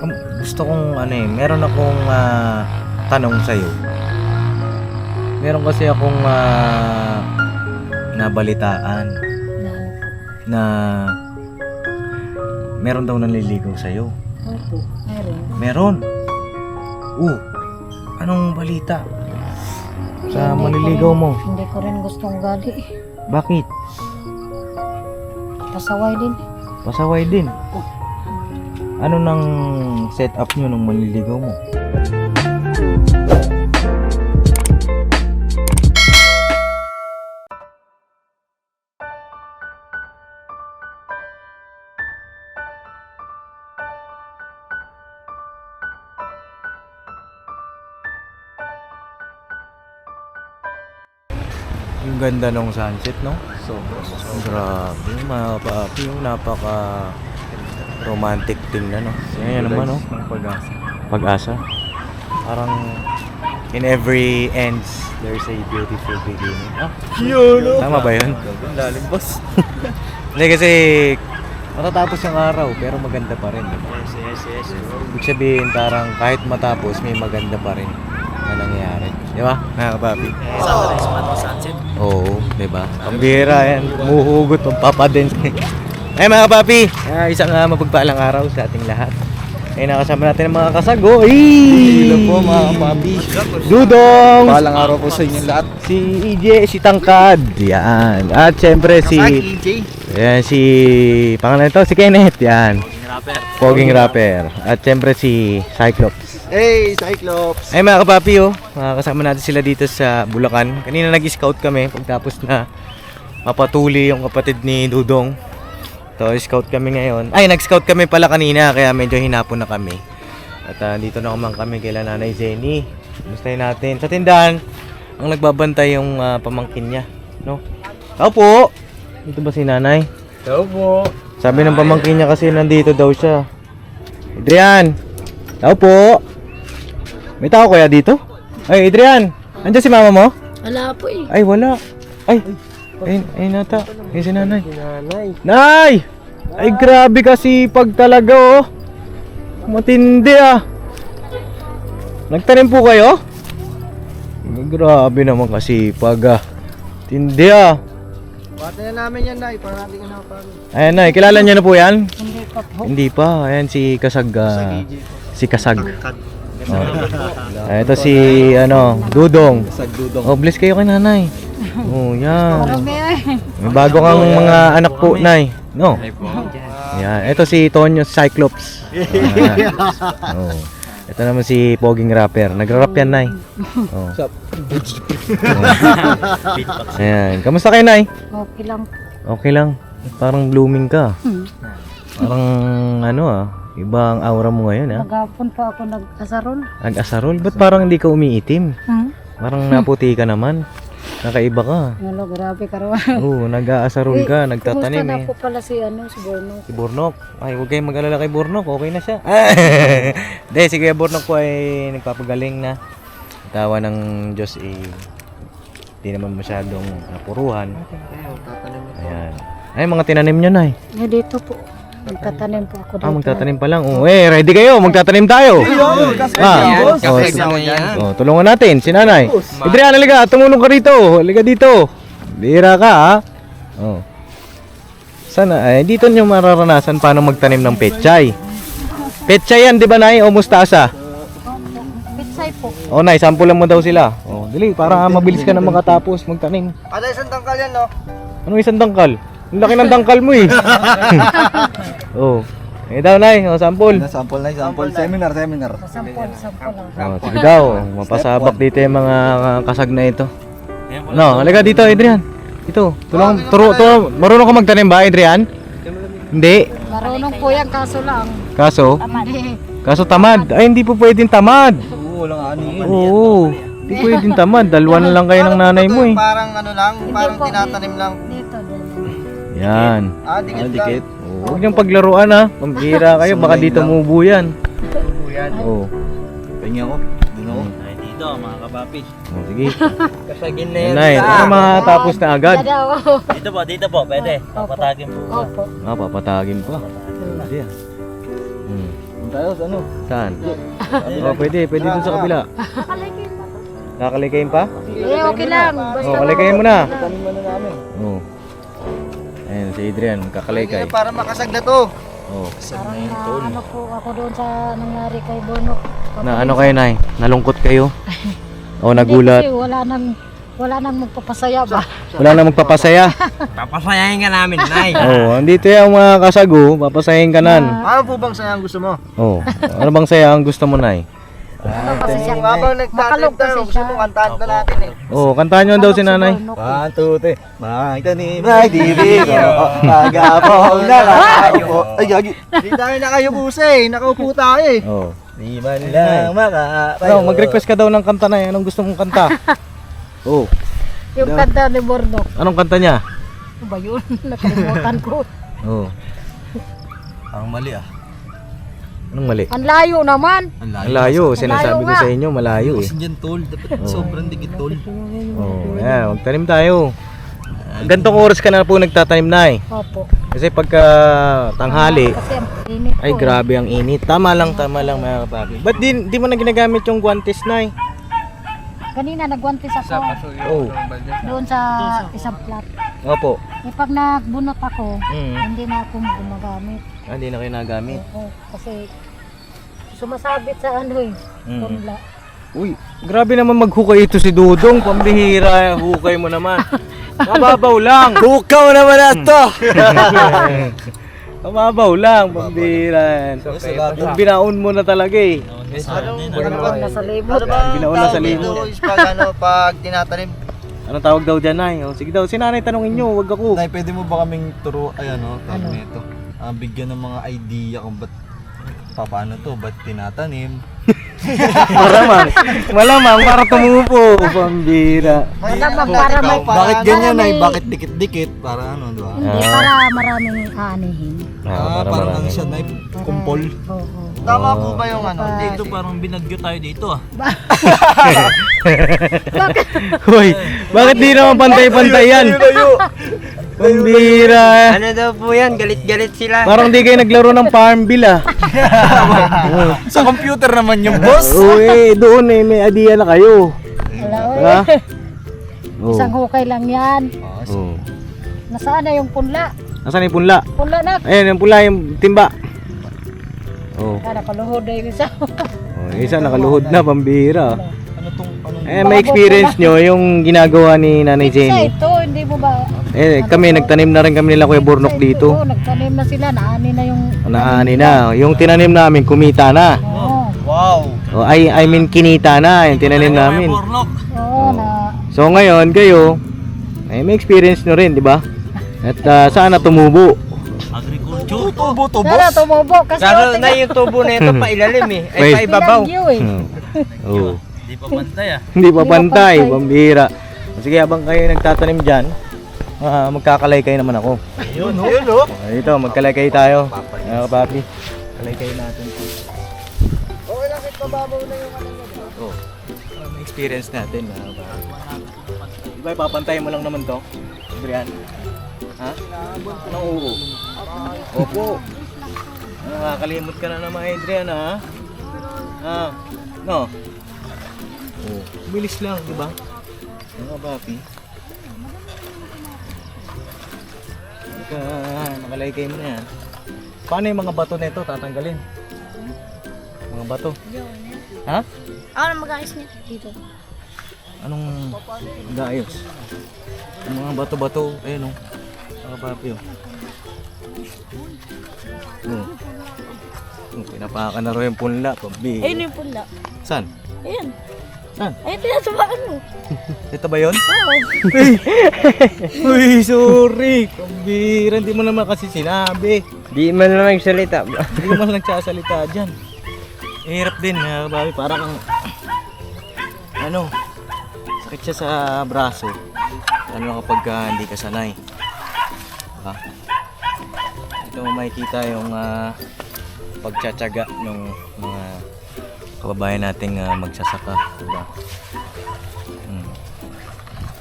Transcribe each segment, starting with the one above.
Gusto kong meron akong tanong sa'yo. Meron kasi akong nabalitaan na meron daw nanliligaw sa'yo. Opo, meron. Meron? Anong balita? Sa manliligaw mo? Hindi ko rin gustong gali. Bakit? Pasaway din. Pasaway din. Ano nang setup nyo nung manliligaw mo? Yung ganda ng sunset, no? Grabe, mga papi, yung napaka romantic tingnan, no? Yan naman, no? Pag-asa. Parang in every ends, there's a beautiful beginning. Yun, no? Tama ba yun? Lalim, boss. Hindi kasi matatapos yung araw, pero maganda pa rin, diba? Yes. Ibig sabihin, parang kahit matapos, may maganda pa rin na nangyayari. Di ba, mga papi? Sa sunset. Oo, diba? Pambihira yan. Muhugot ang papadin. Ay mga papi, isang mapagpalang araw sa ating lahat. Ay nakasama natin ang mga kasago. Hello po mga papi. Dudong! Palang araw po sa inyo lahat. Si EJ, si Tangkad. Yan. At syempre si... EJ. Yan, si... Pangalan ito, si Kenneth. Yan. Rapper. Poging rapper. At syempre si Cyclops. Hey, Cyclops. Ay mga kapapi, kasama natin sila dito sa Bulacan. Kanina nag-scout kami pagtapos na mapatuli yung kapatid ni Dudong. So scout kami ngayon. Ay, nag-scout kami pala kanina kaya medyo hinapon na kami. At dito na naman kami kay Nanay Jenny. Kumustahin natin. Sa tindahan, ang nagbabantay yung pamangkin niya, no? Tao po. Dito ba si Nanay? Hello po. Sabi ng pamangkin niya kasi nandito daw siya. Adrian. Tao po. May tao kaya dito? Ay, Adrian. Andiyan si mama mo? Wala po eh. Ay, wala. Ay nata. Ay, si Nanay. Nanay. Nay! Ay, grabe kasi pag talaga, matindi Nagtanim po kayo? Grabe naman kasi pag tindi Bata na namin yan, Nay. Para natin hanapan. Ayan, Nay. Kilala niyo na po yan? Hindi pa po. Hindi pa. Ayan, si Kasag. Si Kasag. Ito si, Dudong. Sagdudong. Oh, bless kayo kay Nanay. Oh, yan. Marami eh. May bago kang mga anak po, Nay. No? Yan. Ito si Tonyo Cyclops. Ayan. Oh. Ito naman si Poging Rapper. Nagra-rap yan, Nay. Oh. Sup? Ayan. Kamusta kayo, Nay? Okay lang. Okay lang. Parang blooming ka. Parang ibang aura mo ngayon, Maghapon pa ako nag-asarol. Ag-asarol? Ba't parang hindi ka umiitim? Parang naputi ka naman. Nakaiba ka. Nalo, grabe karawan. Oo, nag-aasarol ka, nagtatanim Kumusta na po pala si Borno? Si Bornok. Ay, huwag kayong mag-alala kay Bornok. Okay na siya. Hindi, si Kuya Bornok po ay nagpapagaling na. Tawa ng Diyos hindi naman masyadong napuruhan. Ayan. Ay, mga tinanim nyo na Dito po. Magtatanim po ako dito. Magtatanim pa lang. Ready kayo. Magtatanim tayo. Tulungan natin si Nanay. Adrian, halika. Tumulong ka rito. Halika dito. Bira ka, Sana, dito nyo mararanasan paano magtanim ng pechay. Pechay yan, di ba, Nay? O mustasa? Pitsay po. Nay, sampulan mo daw sila. Dali, para mabilis ka na makatapos magtanim. Ada isang tangkal yan, no? Anong isang dangkal? Ang laki ng dangkal mo daw, Nay. Sample. Sample. Seminar. Sampol lang. Sige daw. Mapasabak dito yung mga kasag na ito. Halika dito, Adrian. Ito. Marunong ka magtanim ba, Adrian? Hindi. Marunong po yan, kaso lang. Kaso? Hindi. Kaso tamad. Ay, hindi po pwedeng tamad. Oo, walang ani. Oo. Hindi pwedeng tamad. Dalawa na lang kayo ng nanay mo Parang lang, parang po, tinatanim lang. Dito. Yan. Dikit. Huwag niyong paglaruan Pambira kayo. Baka dito mubo yan. Oo. Pahinga ko. Ay, dito mga kapapi. Sige. Kasagin na Yan, Nay. Matapos na agad. Dito po, pwede. Papatagin po. Opo. Papatagin pa. Hindi tayo sa ano? Saan? Oh, pwede dun sa kabila. Nakalikayin pa? Eh, okay lang. Basta Oh, kalikayin mo na. Tanim mo na namin. Oh. Ayun, si Adrian, kakalaykay. Para makasag na to. Oh. parang ano po ako doon sa nangyari kay Bonok. Na ano kayo, Nay? Nalungkot kayo? O Hindi, nagulat? kasi wala nang magpapasaya ba? Wala na magpapasaya. Papasayahin ka namin, Nay. Oh, andito yung mga kasago, papasahin ka nan. Ano po bang sayang gusto mo? Oh, ano bang saya ang gusto mo, Nay? Ano kasi siya? Habang nagtatanim Makalog tayo, kasi gusto siya. mo kantahan pa natin eh. Oh, kantahan nyo daw si Nanay. Pantute, magtanim ay dibig Magapong nakaupo Ay gagi Di tayo nakayubusa eh, nakaupo tayo eh. Oh. Di man lang makapayo. Ano, mag-request ka daw ng kanta, Nay. Anong gusto mong kanta? Oh, Yung kanta ni Bonok. anong kanta niya? Ano ba yun? Nakalimutan ko. Oh, Ang mali ah. anong mali? Ang layo naman. Ang layo, sinasabi ko nga. sa inyo, malayo eh. dyan tol, dapat sobrang dikit tol. Oh, ayan, magtanim tayo. Gantong oras ka na po nagtatanim, Nay. Opo. Kasi pagka tanghali, Kasi ang init po. ay grabe ang init. Tama lang mga kapapi. Ba't di mo na ginagamit yung guantes, Nay? Kanina nagwantis ako Oh, doon sa isang plat. opo. Eh pag nagbunot ako, Mm. hindi na ako gumagamit. Ah, hindi na kayo nagamit. Oo, kasi sumasabit sa ano eh, Mm. punla. Uy, grabe naman maghukay ito si Dudong. Pambihira, hukay mo naman. Mababaw lang. Hukaw naman ato! Mababaw lang, pambihira. Yung binaon mo na talaga eh. Ano na sa libot. Binaon na sa limot. Dito is pag tinatanim. Anong tawag daw dyan, Nay? Oh, sige daw, si Nanay tanongin nyo, wag ako. Nay, pwede mo ba kaming turo, ay ano, tawag Ano? nito, bigyan ng mga idea kung ba't, paano to, ba't tinatanim? Malamang para tumupo, pambihira. Malamang para may Bakit ganyan, para Nay? may- Bakit dikit-dikit? Para ano, di ba? Hindi, para maraming aanihin. Ah, Parang marami. ano siya, Nay, kumpol. Oo. Tama po ba yung ano? Dito parang binagyo tayo dito ah. Hoy, bakit di naman pantay-pantay yan? Pambihira. Ano daw po yan? Galit-galit sila. Parang di kayo naglaro ng Farmville ah. Sa computer naman yung boss! Uy, doon eh, may idea na kayo. Wala, Diba? oy. Oh. Isang hukay lang yan. Oh. Nasaan na yung punla? Nasaan yung punla? Punla na. Ayun, yung pula, yung timba. Oh. Nakaluhod na yung isa. Oh, isa nakaluhod na, pambihira. Ano tong, anong, Eh, may experience nyo yung ginagawa ni Nanay Sa Jenny. ito, hindi mo ba? Eh, kami, nagtanim na rin kami nila Kuya Burnok dito. Oo, nagtanim na sila. Naani na yung... Naani na. Yung tinanim namin, kumita na. Oo. Wow! Oh, I mean, kinita na yung tinanim namin. Pornok. Oo, na... So ngayon, kayo, ay may experience nyo rin, di ba? At sana tumubo. Agriculture. tubo to, Sana boss! tumubo. Kasi Pero na yung tubo na ito pailalim eh. Ay Wait. paibabaw. Pinagyo eh. Oh. Di pa pantay ah. Hindi pa Hindi pa pantay, pantay. pambihira. Sige, habang kayo nagtatanim dyan, magkakalaykay naman ako. Yun oh. Dito, magkalaykay tayo. Mga kapapi, kalaykay natin. Okay lang, bababaw na yung ano nyo. Oh, may experience natin. Mga kapapi. Diba, ipapantay mo lang naman to? Brian? Ha? Anong uro? Opo. Nakakalimot ka na naman, Adrian, ha? Ha? No? Oh, bilis lang, di ba? Mga papi. Nakalaykay mo na yan. Paano yung mga bato nito tatanggalin? Mga bato? Ha? Ako na mag-ayos niya dito. Anong gaayos? Yung mga bato-bato, ayun o. Mga papi o. Pinapakan na rin yung punla, pabi. Ayun yung punla. Saan? Ayun. Saan? Ayun, tinasabaan mo. Ito ba yun? Oo. Uy, sorry. Pambira, hindi mo naman kasi sinabi. Di man lang salita. Hindi mo man nagsasalita dyan. Hirap din, mga kababi. Parang kang, ano, sakit siya sa braso. Ano kapag hindi ka sanay. Diba? Ito makikita yung pagtsatsaga ng mga kababayan nating magsasaka. Diba?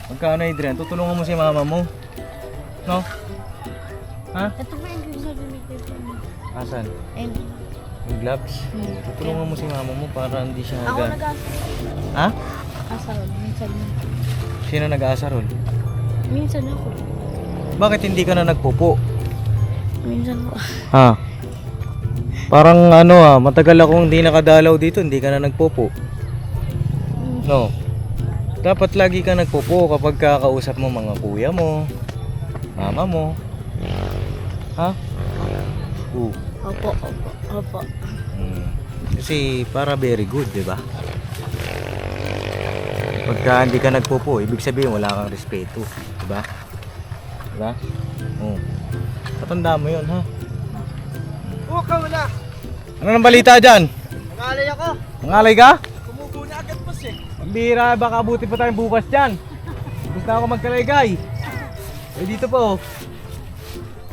Magkano, Adrian? Tutulungan mo si mama mo? No? Ha? Ito ba yung sabi ni Tito? Asan? Ayun. Gloves? Tutulungan mo si mama mo para hindi siya Ako Ha? nag-asarol. Minsan. Sino nag-aasarol? Minsan ako. Bakit hindi ka na nagpupo? Minsan po. Ha? Parang matagal akong hindi nakadalaw dito, hindi ka na nagpupo. No. Dapat lagi ka nagpupo kapag kakausap mo mga kuya mo, mama mo. Ha? Opo. Kasi para very good, di ba? Pagka hindi ka nagpupo, ibig sabihin wala kang respeto, di ba? Di ba? Oo. Tatanda mo yun, ha? Oh, ka wala. Ano nang balita dyan? Nangalay ako. Nangalay ka? Kumubo na agad boss eh. Pambira, baka buti pa tayong bukas dyan. Gusto na ako magkalaygay. Eh dito po.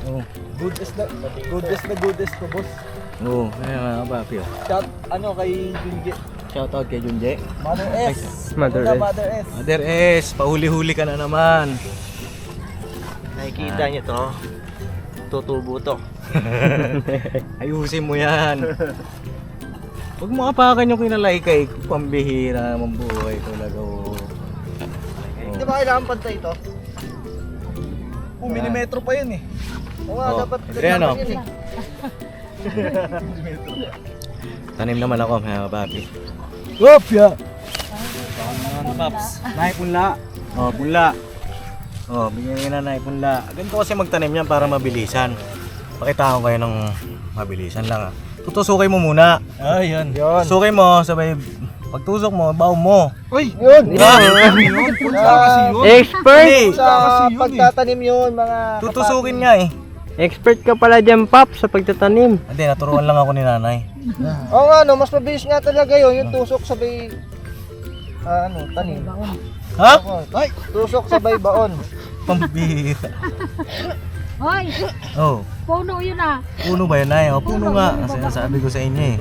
Oh. Goodest ko boss. Oo, kaya mga papi. Shout kay Junje. Shoutout kay Junje. Mother S. Mother Wala, S. Mother S. Mother S, pahuli-huli ka na naman. Nakikita niyo to. Tutubo to. Ayusin mo yan. Huwag mo apakan yung kinalaykay. Pambihira naman buhay talaga. Oh. Di ba kailangan pantay ito? Milimetro pa yun eh. Oo nga, Oh, dapat ayan, oh. yun eh. Tanim naman ako mga papi. Whoop, yeah. Paps, naipunla. Oh, punla. Oh, bigyan na naipunla. Ganito kasi magtanim yan para mabilisan. Pakita ko kayo ng mabilisan lang. Tutusukin mo muna. Ayun. Yun. Tusukin mo, sabay pagtusok mo, baon mo. Uy, yun. Expert! Sa pagtatanim yun, mga Tutusukin nga eh. Expert ka pala dyan, Pop, sa pagtatanim. Hindi, naturuan lang ako ni nanay. Oo nga, no, mas mabilis nga talaga yun, yung tusok sabay, tanim. Ha? Ay, tusok sabay baon. Pambira. Hoy, Oh, puno yun ah. puno ba yun ay? Oh, puno nga. Sinasabi ko sa inyo eh.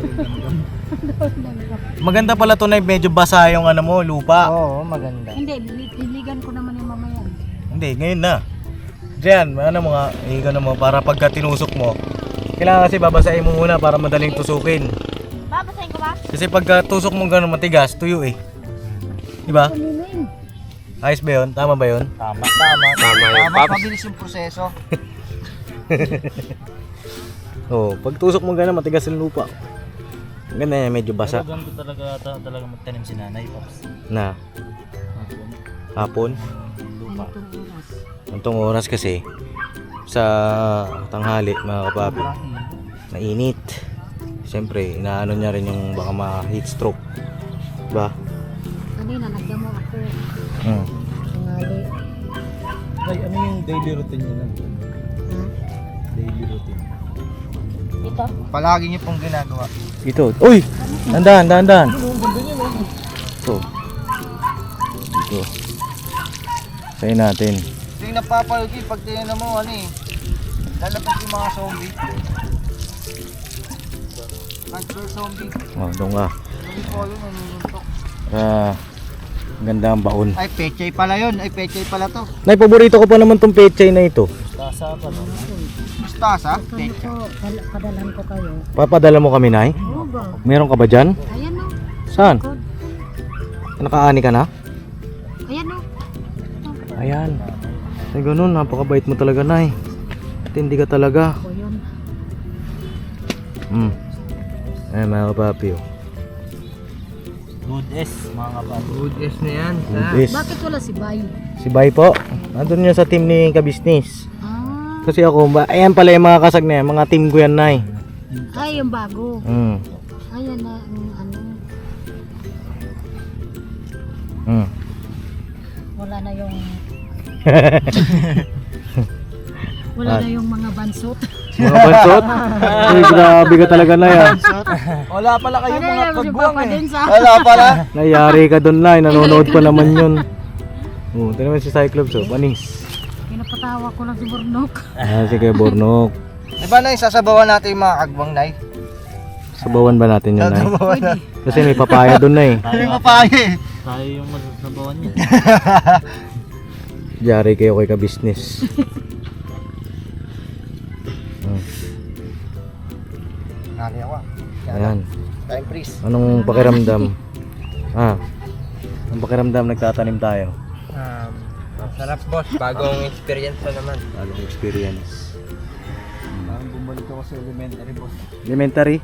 Maganda pala to na medyo basa yung lupa. Oo, maganda. Hindi, diligan ko naman yung mamaya. Hindi, ngayon na. Diyan, higa mo para pagka tinusok mo. Kailangan kasi babasahin mo muna para madaling tusukin. Babasahin ko ba? Kasi pagka tusok mo gano'n matigas, tuyo eh. Diba? Kaninin. Ayos ba yun? Tama ba yun? Tama, mabilis yung proseso. Oo, pag tusok mo gano'n matigas yung lupa. Ang ganda yan, medyo basa. Ganito talaga magtanim si nanay, Pops. Na, hapon. Lupa. Antong oras kasi sa tanghali mga kapapi, mainit. Siyempre, inaano niya rin yung baka ma-heat stroke. Diba? Kanina, nagdamo ako. Tingali. Ay, ano yung daily routine nyo lang? Daily routine. Dito? Palagi niyo pong ginagawa. Ito. Uy! Dandan. Ito. Ito. Sayin natin. Ito yung napapalagi pag tinignan mo, lalabas yung mga zombie. Hunter zombie. Oh, doon ka. Zombie po yun, nanununtok. Ganda ang baon. Ay, pechay pala yun. Ay, pechay pala to. Nay, paborito ko pa naman tong pechay na ito. Mustasa? Kano Pechay. po, padalhan ko kayo. Papadala mo kami, Nay? Oo ba? Meron ka ba dyan? Ayan o. Saan? Good. Nakaani ka na? Ayan o. Ayan. Ay, ganun. Napakabait mo talaga, Nay. Tindi ka talaga. Ako yun. Ayan, mga kapapi. Oh. Good S, mga kapatid. Good S na yan. Yes. Bakit wala si Bay? Si Bay po. Nandun yun sa team ni Kabisnis. Ah, Kasi ako, ayan pala yung mga kasag na yan. Mga team ko yan, Nay. ay yung bago. Ayan na, ano. Wala na yung... wala na yung mga bansot. Mga bansot? Ay, grabe ka talaga, Nay. Wala pala kayong mga si kagwang Papa eh. din sa... Wala pala. Nayari ka doon, Nay. Nanonood pa naman yun. Oh, ito naman si Cyclops, oh. Banis. Pinapatawa ko lang si Burnok. Sige, Bornok. Diba na sasabawan natin yung mga kagwang, Nay? Sabawan ba natin yun, Nay? Sasabawan na. Kasi may papaya doon, Nay. Hindi mapaya eh. Tayo yung masasabawan niya. Yari kayo kay Kabisnis. Nari ako. Ayan. Time freeze. Anong pakiramdam? Anong pakiramdam nagtatanim tayo? Sarap boss, bagong experience pa naman. Bagong experience. Parang bumalik ako sa elementary, boss. Elementary?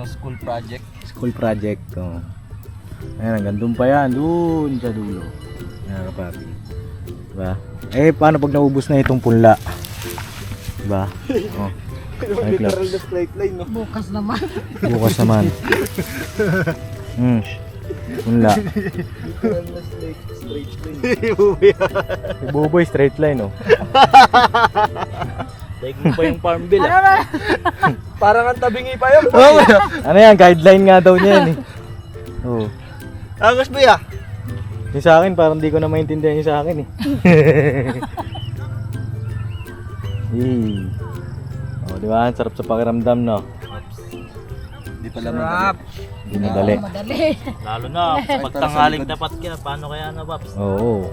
School project. School project. Oh. Ayan, hanggang doon pa yan. Doon sa dulo. Ayan, kapapi. Diba? Eh, paano pag naubos na itong punla? Diba? Oh. Ay, Literal Claps. na straight line, no? Bukas naman. Bukas naman. Punla. Literal na straight line. Si Buboy, straight line, oh. Daig mo pa yung farm bill Ano ah. na? Parang ang tabingi pa yun. Ano yan? Guideline nga daw niya yan, eh. Oh. Angas ba ya? Yung sa akin, parang di ko na maintindihan yung sa akin, eh. Oh, di ba? Ang sarap sa pakiramdam, no? Hindi pala Sarap. Hindi madali. Madali. Lalo na, pagtanghaling tapat ka, paano kaya na Paps? Oo.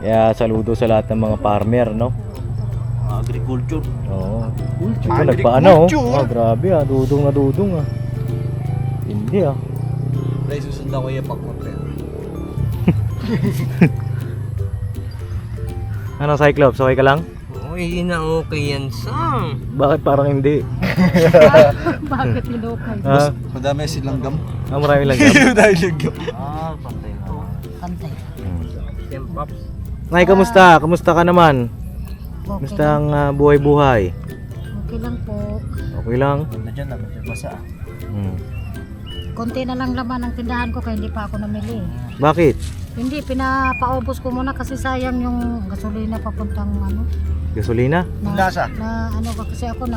Kaya saludo sa lahat ng mga farmer, no? Mga agriculture. Oo. Ito, nagpaano, oh. Oh, grabe, ah. Dudong na dudong, ah. Hindi, ah. Dahil susundan ko yung pag-content. Ano, Cyclops? Okay ka lang? Uy, na okay yan, Sam. Bakit parang hindi? Bakit hinukay? Ha? Madami silang gam. Marami lang yan. Dahil yung gam. Pantay na lang. Pantay. Sam Pops. Nay, kamusta? Kamusta ka naman? Okay. Kamusta ang buhay-buhay? Okay lang po. Okay lang? Ganda dyan, medyo basa. Konti na lang laman ang tindahan ko kaya hindi pa ako namili. Bakit? Hindi, pinapaubos ko muna kasi sayang yung gasolina papuntang ano. Gasolina? Lasa. Na ano ka kasi ako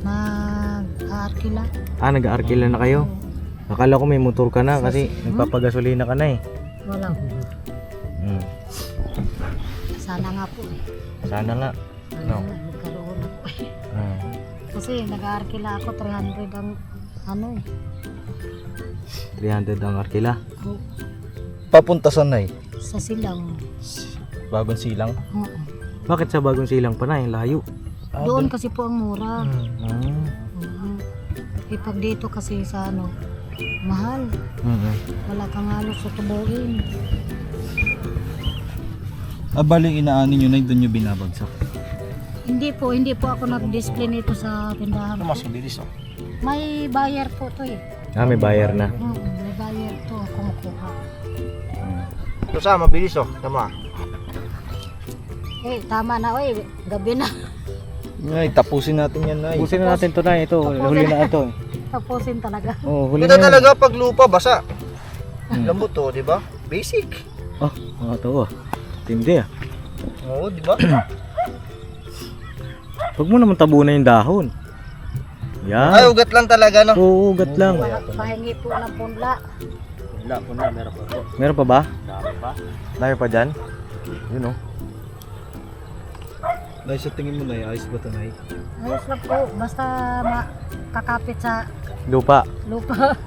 nag-arkila. Nag-aarkila na kayo? Akala ko may motor ka na kasi nagpapagasolina ka na, eh. Wala. Hmm. Sana nga po eh. Sana nga. No. Nagkaroon ako eh. Ah. Kasi nag-arkila ako 300 ang ano eh. 300 ang arkila. Papunta sa Nay. Sa silang. Bagong silang. Oo. Bakit sa bagong silang pa na? Yung layo. Doon kasi po ang mura. Ah. Eh pag dito kasi sa ano, mahal. Wala kang halos sa tubuin. Baling inaanin nyo na doon nyo binabagsak. Hindi po ako nag-display nito sa tindahan. Mas mabilis oh. May buyer po to eh. May bayar na. May buyer to ako makuha. Ito sa, mabilis oh. Tama. Eh, tama na oy, gabi na. Nay, tapusin natin yan, Nay. Ubusin na natin to na. Ito, huli na ito. Tapusin talaga. Oh, huli Ito na. talaga pag lupa, basa. Lambot to, di ba? Basic. Oh, ito, oh. Tindi, ah. Oo, di ba? Huwag mo naman tabunan yung dahon. Ay, Yan. ugat lang talaga, no? Oo, ugat lang. Pahingi po ng punla. Punla, meron pa po. Meron pa ba? Dami pa. Dami pa dyan? Yun, oh. Nay, sa tingin mo, Nay, ayos ba ito, Nay? Ayos lang po, basta kakapit sa Lupa. lupa.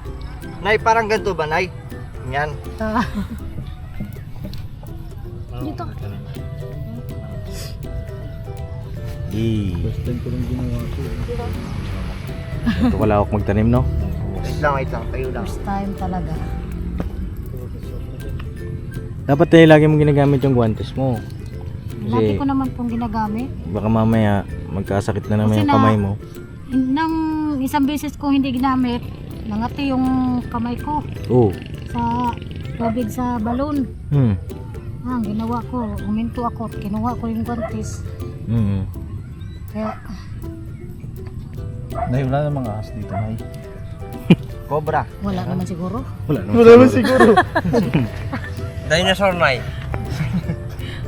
Nay, parang ganito ba, Nay? Yan. Dito. First time ko lang ginawa ito. Ito wala ako magtanim, no? Wait lang. Tayo lang. First time talaga. Dapat lagi mong ginagamit yung guantes mo. Lagi Kasi ko naman pong ginagamit. baka mamaya magkasakit na naman Kasi yung na- kamay mo. Nang isang beses ko hindi ginamit, nangati yung kamay ko Oo. sa tubig sa balon. Ang ginawa ko, uminto ako, kinuha ko yung guantes. Kaya, Nay, wala namang ahas dito, Nay. Cobra. wala naman siguro. Wala naman siguro. Dinosaur Nay.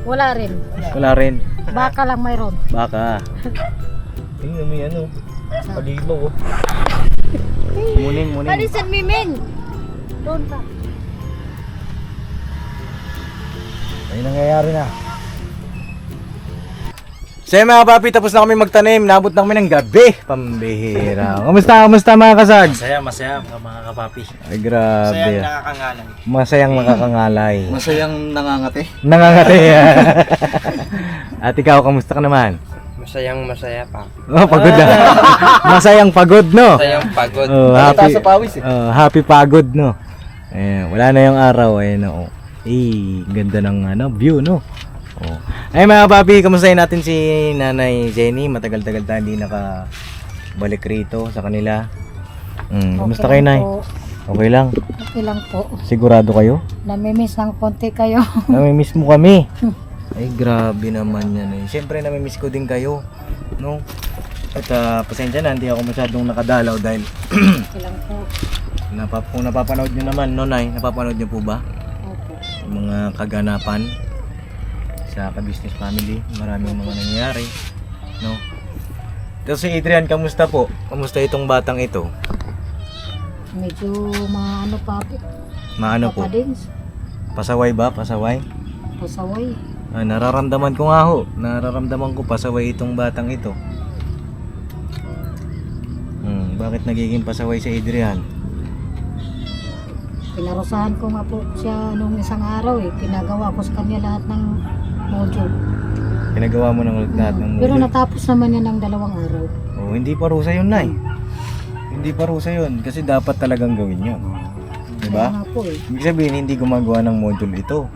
Wala rin. Wala rin. Baka lang mayroon. Baka. Tingnan mo yan, oh. Palibaw, oh. Muning. San Miming? Doon pa. Ay nangyayari na. So yun, mga papi, tapos na kami magtanim. Nabot na kami ng gabi. Pambihira. Kamusta mga kasag? Masaya mga kapapi. Ay grabe. Sayang nakakangalan. Masayang makakangalay. Masayang nangangate. Nangangati. At ikaw, kamusta ka naman? Masayang masaya pa. Oh, pagod na. Masayang pagod, no? Masayang pagod. Oh, Nakataas sa pawis eh. happy pagod, no? Ayan, wala na yung araw, ayun, no? Ganda ng view, no? Oh. Ay mga papi, kamustahin natin si Nanay Jenny. Matagal-tagal tayo hindi nakabalik rito sa kanila. Kamusta kayo, Nay? Po. Okay lang. Okay lang po. Sigurado kayo? Namimiss ng konti kayo. Namimiss mo kami. Ay, grabe naman yan eh. Siyempre, namimiss ko din kayo. No? At pasensya na, hindi ako masyadong nakadalaw dahil Okay lang po. kung napapanood nyo naman, no, Nay? Napapanood nyo po ba? Opo. Yung mga kaganapan sa ka-business family. Maraming mga nangyayari. No? Tapos si Adrian, kamusta po? Kamusta itong batang ito? Medyo maano pa. Maano po? Papadins. Pasaway ba? Pasaway? Pasaway. Nararamdaman ko nga ho. Nararamdaman ko pasaway itong batang ito. Bakit nagiging pasaway si Adrian? Pinarusahan ko nga po siya nung isang araw eh. Pinagawa ko sa kanya lahat ng module. Pinagawa mo ng lahat ng Pero module? natapos naman yan ng 2 araw. Oh, hindi parusa yun, Nay. Hindi parusa yun. Kasi dapat talagang gawin yun. Diba? Kaya nga po eh. Ibig sabihin, hindi gumagawa ng module ito.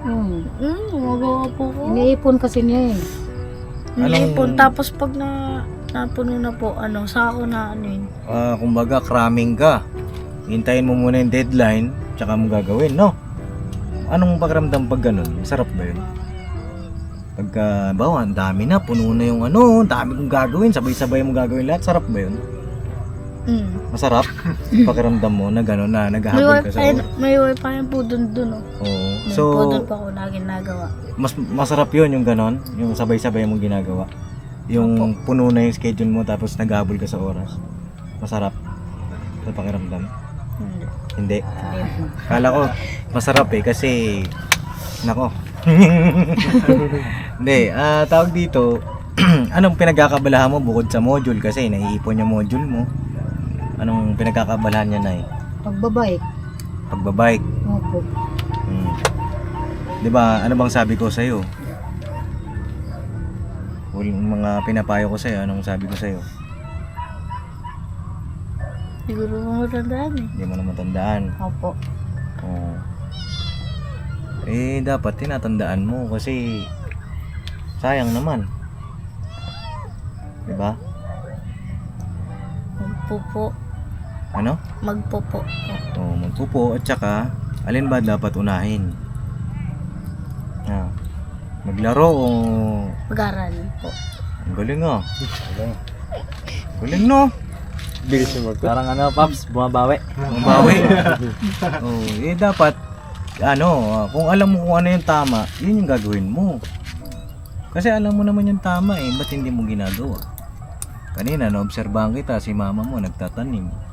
Gumagawa po ko. Iniipon kasi niya eh. Iniipon. Tapos pag napuno na po, sako na yun. Kumbaga, cramming ka. Hintayin mo muna yung deadline, tsaka mo gagawin, no? Anong pakiramdam pag ganun? Masarap ba yun? Pagka, bawa, ang dami na, puno na yung ang dami kong gagawin, sabay-sabay mo gagawin lahat, sarap ba yun? Masarap? Pakiramdam mo na gano'n na, naghahabol ka sa May wifi po dun oh. Oo. So, doon po ako na ginagawa. Masarap yun yung gano'n, yung sabay-sabay mong ginagawa. Yung puno na yung schedule mo tapos naghahabol ka sa oras. Masarap sa pakiramdam. Hindi. Kala ko masarap eh kasi nako. Hindi, tawag dito anong pinagkakabalahan mo bukod sa module kasi naiipon yung module mo. Anong pinagkakabalahan niya, Nay? Pagbabike. Pagbabike. Opo. 'Di ba? Ano bang sabi ko sa iyo? Yung mga pinapayo ko sa iyo, anong sabi ko sa iyo? Siguro mo matandaan eh. Hindi mo na matandaan. Opo. Oo. Dapat tinatandaan mo kasi sayang naman. 'Di ba? Magpupo. Ano? Magpupo. Magpupo at saka alin ba dapat unahin? Maglaro o Mag-aral po. ang galing ah. Galing no? Bilis mo Parang Paps, bumabawi. Mabawi. Dapat kung alam mo kung ano yung tama, yun yung gagawin mo. Kasi alam mo naman yung tama eh, ba't hindi mo ginagawa? Kanina naobserbahan kita, si mama mo nagtatanim.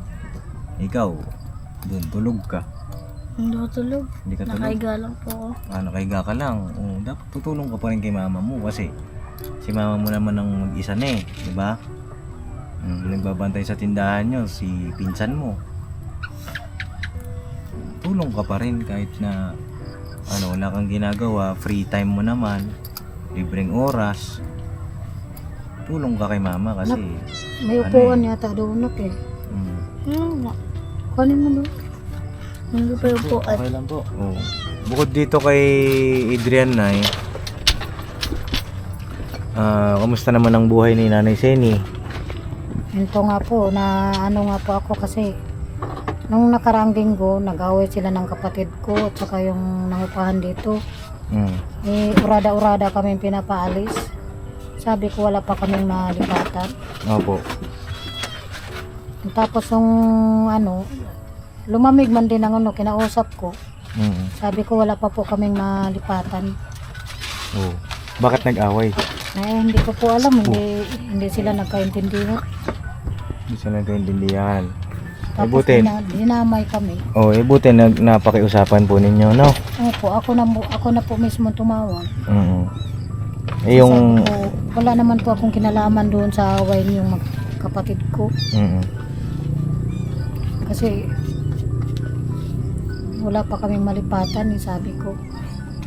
Ikaw, doon tulog ka. Hindi ko tulog. Hindi ka tulog. Nakaiga lang po ako. Nakahiga ka lang. Dapat tutulong ka pa rin kay mama mo kasi si mama mo naman ang mag-isa na eh, di ba? Nagbabantay sa tindahan nyo, si pinsan mo. Tulong ka pa rin kahit na wala kang ginagawa, free time mo naman, libreng oras. Tulong ka kay mama kasi May upuan yata doon nak eh. Nga. Kunin mo doon. Hindi pa yung po. Okay lang po. Bukod dito kay Adrian Nay, kamusta naman ang buhay ni Nanay Seni? Ito nga po, na nga po ako kasi nung nakaraang linggo, nag-away sila ng kapatid ko at saka yung nangupahan dito. Urada-urada kami pinapaalis. Sabi ko wala pa kaming malipatan. Opo. Tapos yung lumamig man din ang kinausap ko. Sabi ko wala pa po kaming malipatan. Bakit nag-away? Hindi ko po alam, hindi sila nagkaintindihan. Hindi sila nagkaintindihan. Tapos buti. dinamay kami. Buti napakiusapan po ninyo, no? Opo, ako na po mismo tumawag. Yung Sabi ko, wala naman po akong kinalaman doon sa away niyong kapatid ko. Kasi wala pa kaming malipatan, sabi ko.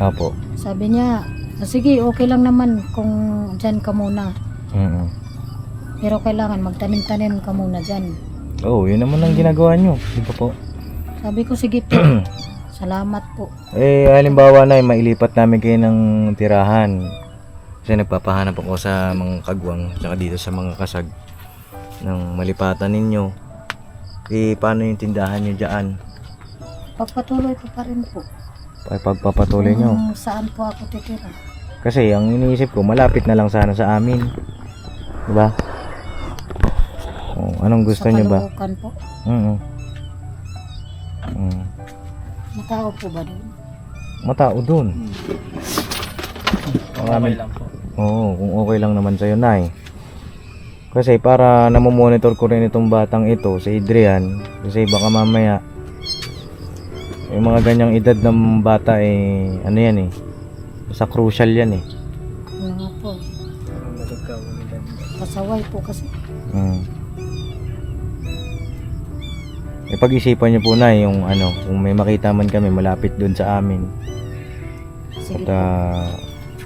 Opo. Sabi niya, sige, okay lang naman kung dyan ka muna. Mm. Pero kailangan magtanim-tanim ka muna dyan. Oh, yun naman ang ginagawa nyo. Di ba po? Sabi ko, sige po. Salamat po. Eh, halimbawa na, mailipat namin kayo ng tirahan. Kasi nagpapahanap ako sa mga kagwang, tsaka dito sa mga kasag ng malipatan ninyo. Eh, paano yung tindahan nyo dyan? Pagpatuloy ko pa rin po. Ay, pagpapatuloy nyo. Kung saan po ako titira. Kasi ang iniisip ko, malapit na lang sana sa amin. Diba? Oh, anong gusto Sa nyo ba? Caloocan po. Mm. Matao po ba doon? Matao dun. Okay lang po. Oo, kung okay lang naman sa'yo, Nay. Kasi para namomonitor ko rin itong batang ito, si Adrian. Kasi baka mamaya, yung mga ganyang edad ng bata eh, ano yan eh. Sa crucial yan eh. Ano nga po. Pasaway po kasi. Eh, pag-isipan niyo po na yung ano, kung may makita man kami malapit dun sa amin. Sige At po.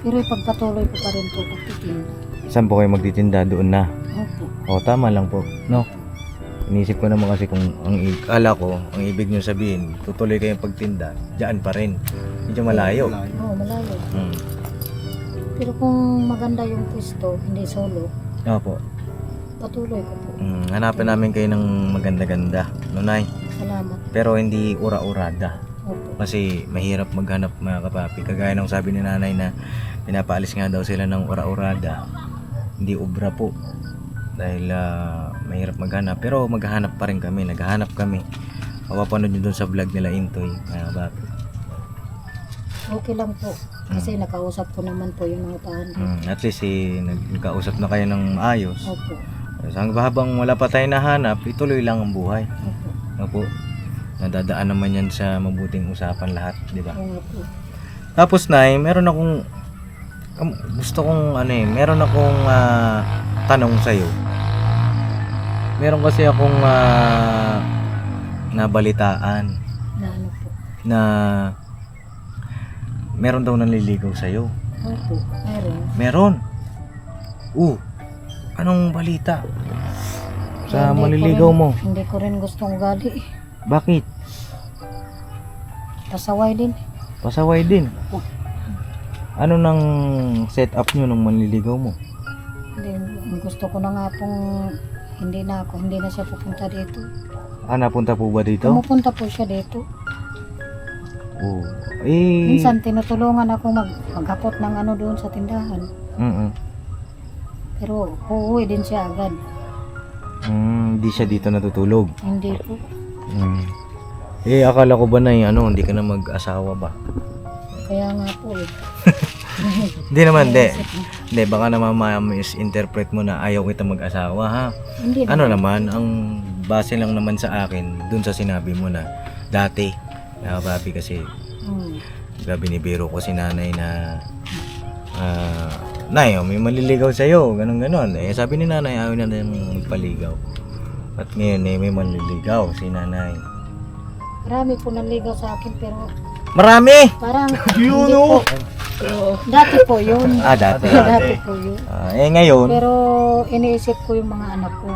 Pero ipagpatuloy ko pa rin po pagtitinda. saan po kayo magtitinda? Doon na. Opo. O, tama lang po. No? Inisip ko naman kasi kung akala ko, ang ibig niyo sabihin, tutuloy kayong pagtinda, diyan pa rin. Medyo malayo. Oo, malayo. Hmm. Pero kung maganda yung pwesto, hindi solo, Opo. patuloy ko po. Hanapin namin kayo ng maganda-ganda, Nunay. Salamat. Pero hindi ura-urada. Opo. Kasi mahirap maghanap mga kapapi. Kagaya ng sabi ni nanay na pinapaalis nga daw sila ng ura-urada. Hindi obra po. Dahil mahirap maghanap. Pero maghahanap pa rin kami. Naghahanap kami. Mapapanood nyo dun sa vlog nila Intoy, mga kapapi. Okay lang po. Kasi nakausap ko naman po yung mga tahan. At least nagkausap na kayo ng maayos. Opo. So, habang wala pa tayo nahanap, ituloy lang ang buhay. Opo. Opo. Nadadaan naman yan sa mabuting usapan lahat, di ba? Oo nga po. Tapos Nay, meron akong meron akong tanong sa iyo. Meron kasi akong nabalitaan Na ano po. na meron daw nanliligaw sa iyo. Opo. Meron. Meron. Anong balita? Sa Hindi ko maliligaw rin- mo. Hindi ko rin gustong ugali. Bakit? Pasaway din. Pasaway din. Ano nang setup nyo nung manliligaw mo? Hindi, gusto ko na nga pong hindi na siya pupunta dito. Napunta po ba dito? Pumupunta po siya dito. Oo. Eh, Minsan tinutulungan ako maghakot ng ano doon sa tindahan. Pero uuwi din siya agad. Hindi siya dito natutulog. Hindi po. Eh, akala ko ba na hindi ka na mag-asawa ba? Kaya nga po eh. Hindi naman, Hindi, baka naman ma-misinterpret mo na ayaw kita mag-asawa, ha? Hindi Ano naman, ang base lang naman sa akin, dun sa sinabi mo na dati, nakapapi kasi, gabi ni Biro ko si nanay na, Nay, may maliligaw sa'yo, ganun-ganon. Eh, sabi ni nanay, ayaw na nang magpaligaw. At ngayon, may maliligaw si nanay. Marami po nanligaw sa akin pero Marami! parang hindi po. Dati po yun. Dati. Dati po yun. Ngayon, Pero iniisip ko yung mga anak ko.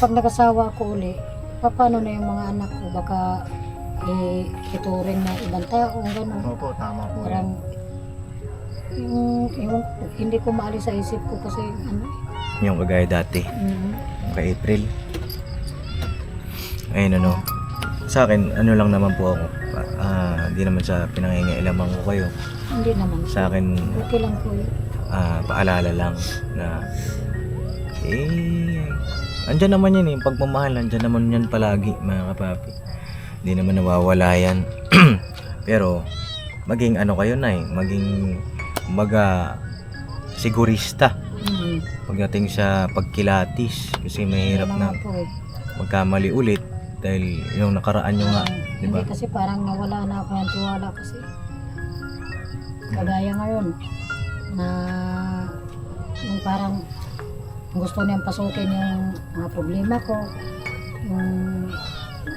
Pag nag-asawa ako uli, paano na yung mga anak ko? Baka ituring na ibang tao, gano'n. Opo, tama po. Parang hindi ko maalis sa isip ko kasi yung kagaya dati, kay April. Ayun sa akin, lang naman po ako. Hindi naman sa pinangingailaman ko kayo. hindi naman. Sa akin, Okay lang po yun. paalala lang na andyan naman yan pagmamahal, andyan naman yan palagi mga kapapi. Hindi naman nawawala yan. Pero maging kayo maging sigurista pagdating sa pagkilatis kasi mahirap Kaya na nga po eh. magkamali ulit dahil yung nakaraan nyo nga, di ba? Hindi kasi parang nawala na ako ng tiwala kasi kagaya ngayon na yung parang gusto niyang pasukin yung mga problema ko, yung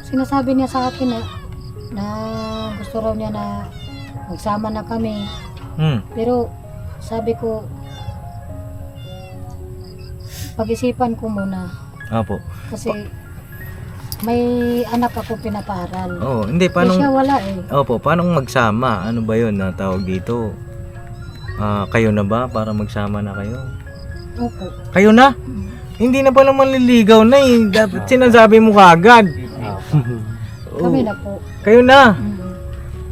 sinasabi niya sa akin na gusto raw niya na magsama na kami, pero sabi ko pag-isipan ko muna. Opo. Kasi may anak ako pinapaaral. Oh, hindi, Eh, siya paano, wala eh. opo, paano magsama? Ano ba yun na tawag dito? Kayo na ba para magsama na kayo? Opo. Kayo na? Hindi na pala manliligaw na eh. Dapat sinasabi mo kaagad. Kami na po. Kayo na. Mm.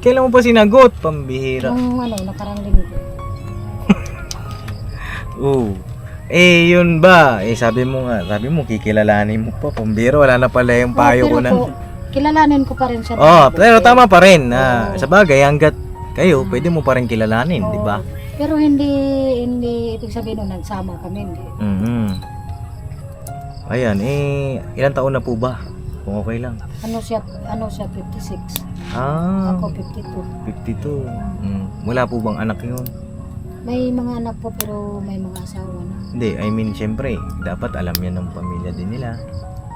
Kailan mo pa sinagot? Pambihira. Yung nakarang linggo. Oo. Eh, yun ba? Eh, sabi mo kikilalanin mo pa. Pambihira, wala na pala yung payo ko pero na. po, kilalanin ko pa rin siya. Oh, pero tama pa rin. Oo. Sa bagay, hanggat kayo, pwede mo pa rin kilalanin, di ba? Pero hindi ibig sabihin nung nagsama kami. Hindi. Mhm. Ayan, ilang taon na po ba? Kung okay lang. Ano siya 56. Ah, Ako 52. 52. Wala po bang anak yun? May mga anak po pero may mga asawa na. Hindi, I mean, syempre, dapat alam yan ng pamilya din nila.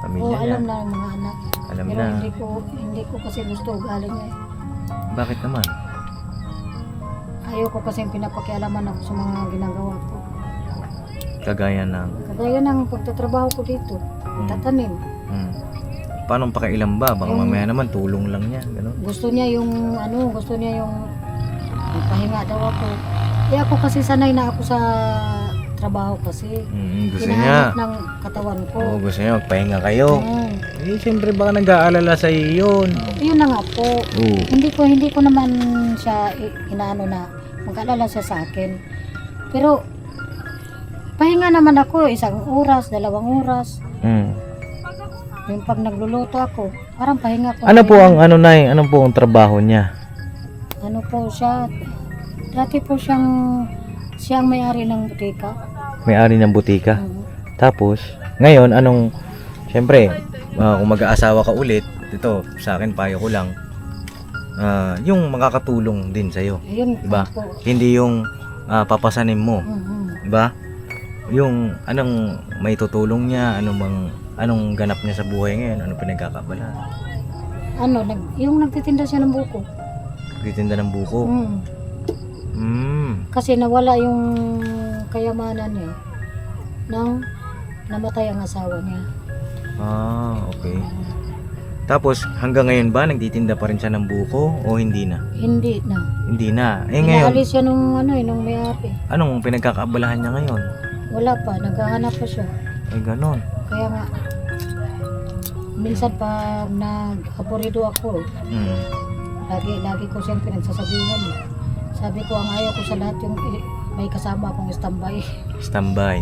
Pamilya Oo, niya. alam na ng mga anak. Alam Pero na. hindi ko kasi gusto ugali niya. Bakit naman? Ayoko kasi pinapakialaman ako sa mga ginagawa ko. Kagaya ng... Kagaya ng pagtatrabaho ko dito. Tatanim. Paano pakailan ba? Baka Yung- mamaya naman tulong lang niya. Ganun. Gusto niya yung pahinga daw ako. Eh ako kasi sanay na ako sa trabaho kasi. Gusto niya. Hinahanap ng katawan ko. Oo, gusto niya magpahinga kayo. Mm. Siyempre baka nag-aalala sa iyo yun. Yun na nga po. Oo. Hindi ko naman siya inaano na mag-alala siya sa akin. Pero pahinga naman ako 1 oras, 2 oras. Yung pag nagluluto ako, parang pahinga ko. Ano po ang ano po ang trabaho niya? Ano po siya? Dati po siyang may-ari ng butika. May-ari ng butika. Mm. Tapos, ngayon siyempre, kung mag-aasawa ka ulit, ito, sa akin, payo ko lang, yung makakatulong din sa'yo. Ayun Diba? po. Hindi yung papasanin mo. Mhm. Diba? Yung anong may tutulong niya, anong ganap niya sa buhay ngayon, anong pinagkakabala. Yung nagtitinda siya ng buko. Titinda ng buko. Kasi nawala yung kayamanan niya nang namatay ang asawa niya. Okay. Tapos, hanggang ngayon ba, nagtitinda pa rin siya ng buko o hindi na? Hindi na. Hindi na. Eh ngayon, Inaalis siya nung may-ari. anong pinagkakaabalahan niya ngayon? Wala pa, naghahanap pa siya. Ay, ganon. Kaya nga, minsan pag nag-aborido ako, lagi ko siyang pinagsasabihan. Sabi ko, ang ayaw ko sa lahat yung may kasama akong standby. Standby.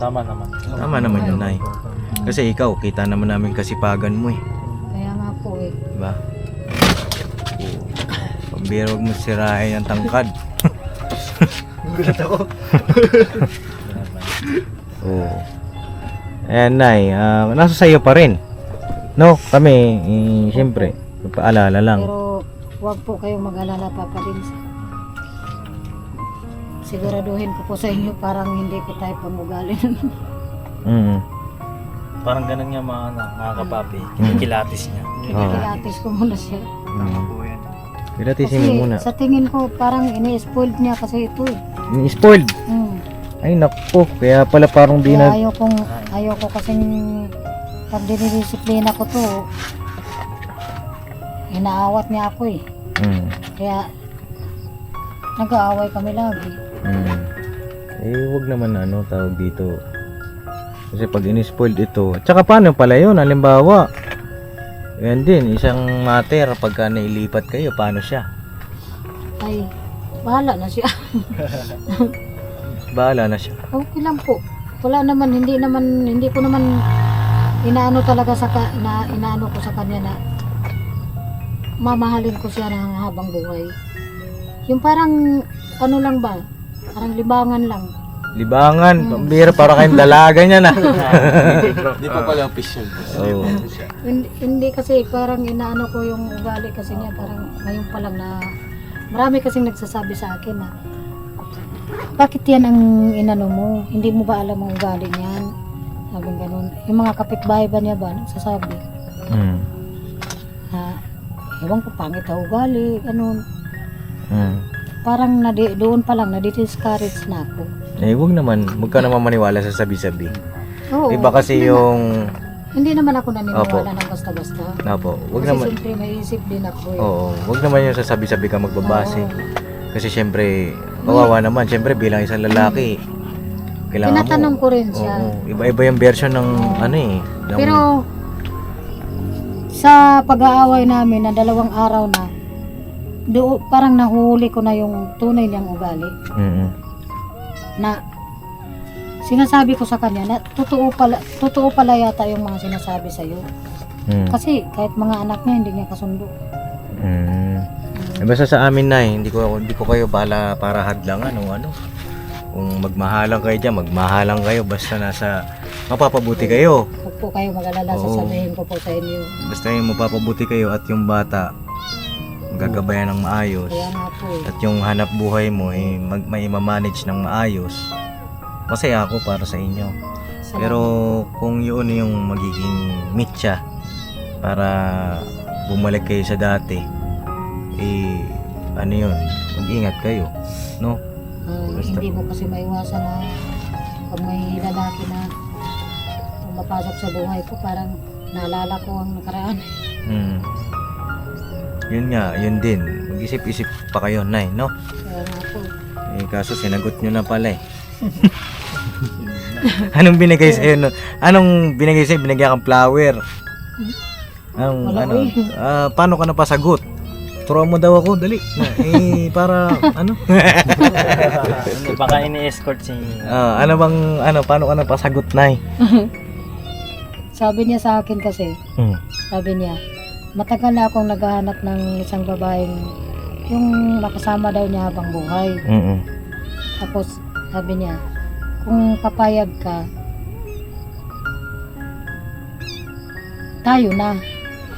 Tama naman. Tama naman yun, Nay. Kasi ikaw, kita naman namin kasipagan mo eh. Kaya nga po eh. Diba? Pambira, huwag mo sirain ang tangkad. Gulat ako. Oo. Ayan, Nay. Nasa sa'yo pa rin. No, kami, siyempre, paalala lang. Pero huwag po kayong mag-alala, Papa Dins. Siguraduhin ko po sa inyo parang hindi ko tayo pamugali. Parang ganun nga mga kapapi. Kinikilatis niya. Kilatis ko muna siya. Pilatisin mo muna. Sa tingin ko parang ini-spoiled niya kasi ito eh. Spoiled. Ay, naku. Kaya pala parang di Kaya na... ayaw ko kasing pag dinidisiplina ko to, inaawat niya ako eh. Kaya nag-aaway kami lagi. Wag naman tawag dito. Kasi pag in-spoiled ito, tsaka paano pala yun? Halimbawa, yan din, isang mater, pagka nailipat kayo, paano siya? Ay, bahala na siya. Bahala na siya. Okay lang po. Wala naman, hindi ko naman inaano talaga inaano ko sa kanya na mamahalin ko siya ng habang buhay. Yung parang ano lang ba? Parang libangan lang. Libangan, pambira, para kayong dalaga niya na. Hindi pa pala official. Oo. Hindi kasi parang inaano ko yung ugali kasi niya parang ngayon pa lang na marami kasing nagsasabi sa akin na bakit yan ang inano mo? Hindi mo ba alam ang ugali niyan? Sabi ganun. Yung mga kapitbahay ba niya ba nagsasabi na ewan ko pangit ang ugali, ganun. Parang doon pa lang na-discourage na ako. Eh, wag ka naman maniwala sa sabi-sabi. Oo, Iba kasi yung, Hindi naman ako naniniwala Opo. ng basta-basta. Opo, wag Kasi naman, siyempre may isip din ako eh. oo, wag naman yung sa sabi-sabi ka magbabase. Oo. Kasi syempre, kawawa naman, syempre bilang isang lalaki, kailangan Tinatanong mo. ko rin siya. Oo, iba-iba yung version ng ano eh. ng- Pero sa pag-aaway namin na 2 araw na, parang nahuli ko na yung tunay niyang ugali. Mm-mm. Na sinasabi ko sa kanya na totoo pala yata yung mga sinasabi sa iyo. Mm. Kasi kahit mga anak niya hindi niya kasundo. Mm. Eh, basta sa amin na hindi ko kayo bala para hadlangan o ano. Kung magmahalan kayo dyan, magmahalan kayo basta nasa mapapabuti kayo. Huwag po kayo mag-alala, Oo. sasabihin ko po sa inyo. Basta yung mapapabuti kayo at yung bata gagabayan ng maayos. Kaya nga po eh. At yung hanap buhay mo eh, may mamanage ng maayos. Masaya ako para sa inyo. Salamat. Pero kung yun yung magiging mitya para bumalik kayo sa dati, eh ano yun, mag-ingat kayo, no? Basta- Hindi mo kasi maiwasan na pag may lalaki na pumapasok sa buhay ko, parang naalala ko ang nakaraan. Hmm. Yun nga, yun din. Mag-isip-isip pa kayo, Nay, no? Kaya nga po. Eh, kaso sinagot nyo na pala eh. Anong binigay sa'yo? No? Anong binigay sa'yo? Binigyan kang flower. Anong, Wala ano? eh. Paano ka napasagot? Turuan mo daw ako, dali. Para, ano? Baka ini-escort si... Paano ka napasagot, Nay? Sabi niya sa akin kasi, Hmm. sabi niya, matagal na akong naghahanap ng isang babaeng yung makasama daw niya habang buhay. Mm-mm. Tapos sabi niya, kung papayag ka, tayo na.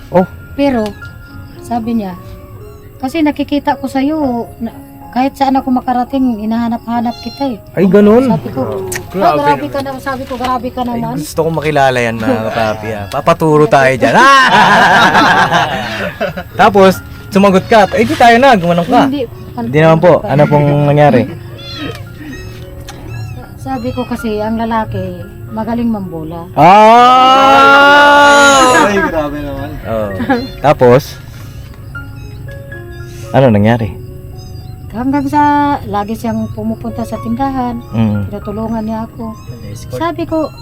Oh. Pero, sabi niya, kasi nakikita ko sa'yo, kahit saan ako makarating, hinahanap-hanap kita eh. Ay, ganun. Sabi ko, grabe ka naman. Sabi ko, grabe ka Ay, naman. gusto kong makilala yan, mga kapapi. Papaturo tayo dyan. Tapos, sumagot ka. Eh, di tayo na. Gumanong ka. Hindi naman po. Ano pong nangyari? Sabi ko kasi, ang lalaki, magaling mambola. Ay, grabe naman. Oh. Tapos, ano nangyari? Hanggang sa, lagi siyang pumupunta sa tindahan, Mm. tinutulungan niya ako. Sabi ko,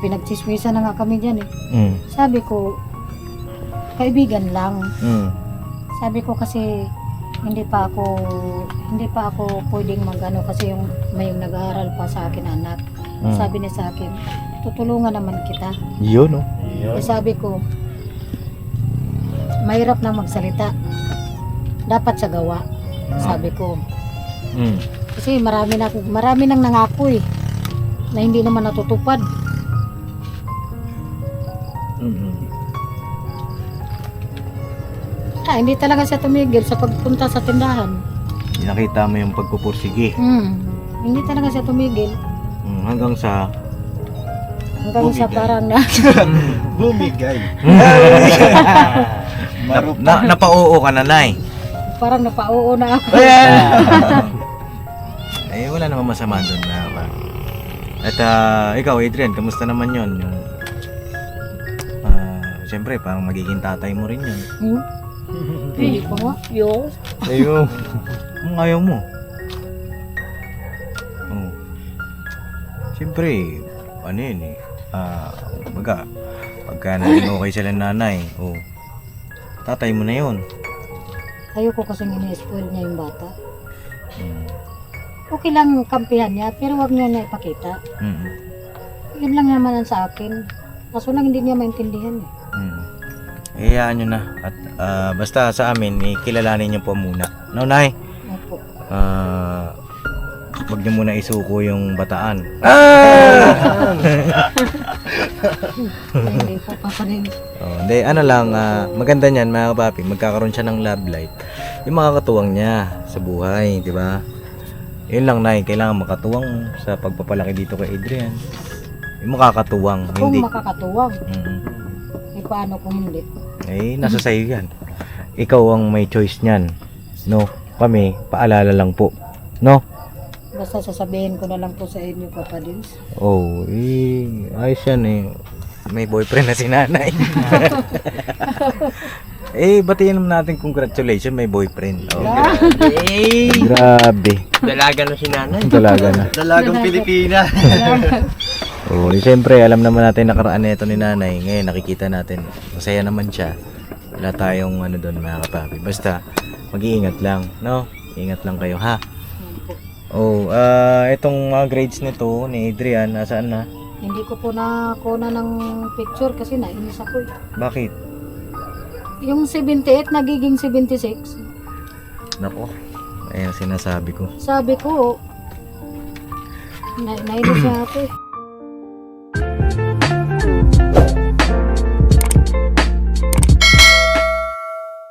pinagtsiswisan na nga kami dyan eh. Mm. Sabi ko, kaibigan lang. Mm. Sabi ko kasi, hindi pa ako pwedeng magano kasi may nag-aaral pa sa akin anak. Mm. Sabi niya sa akin, tutulungan naman kita. Yun, no? Eh, sabi ko, mahirap na magsalita. Dapat sa gawa. Sabi ko. Mm. Kasi marami nang nangako eh. Na hindi naman natutupad. Mm. Hindi talaga siya tumigil sa pagpunta sa tindahan. Nakita mo yung pagpupursige. Hindi talaga siya tumigil. Hanggang sa... Hanggang sa Bumigay. parang na, Bumigay. Napauo ka na, Nay. parang napauo na ako. Eh, wala namang masama doon na. At ikaw, Adrian, kamusta naman yon? Siyempre, parang magiging tatay mo rin yun. Hindi ko nga. Yo. Ayaw. Ang ayaw mo. Oh. Siyempre, ano yun eh. Pagka naging okay sila nanay, tatay mo na yun. Ayoko kasing ini-spoil niya yung bata. Mm. Okay lang kampihan niya, pero wag niya na ipakita. Mm. Yun lang naman ang sa akin. Kaso lang hindi niya maintindihan eh. Hayaan nyo na. At basta sa amin, kilalanin nyo po muna. No, Nay? Opo. Huwag nyo muna isuko yung bataan. Hindi po papanin. Hindi, ano lang, maganda niyan mga kapapi, magkakaroon siya ng love life. Yung makakatuwang niya sa buhay, di ba? Yun lang, Nay, kailangan makatuwang sa pagpapalaki dito kay Adrian. Yung makakatuwang, Kung hindi. makakatuwang, Mm-mm. paano kung hindi? Eh, nasa sa'yo yan. Ikaw ang may choice niyan. No? Kami, paalala lang po. No? Basta sasabihin ko na lang po sa inyo, Papa Dins. Oh, ayos yan eh. May boyfriend na si nanay. Batiin naman natin congratulations, may boyfriend. Oh, grabe. Dalaga na si nanay. Talaga na. Dalagang Pilipina. Oh, siyempre, alam naman natin nakaraan na ito ni nanay. Ngayon, nakikita natin. Masaya naman siya. Wala tayong ano doon, mga kapapi. Basta, mag-iingat lang, no? Ingat lang kayo, ha? Oh, itong mga grades nito ni Adrian, nasaan na? Hindi ko po nakuna ng picture kasi nainis ako. Bakit? Yung 78 nagiging 76. Nako, ayan sinasabi ko. Sabi ko, nainis siya ako.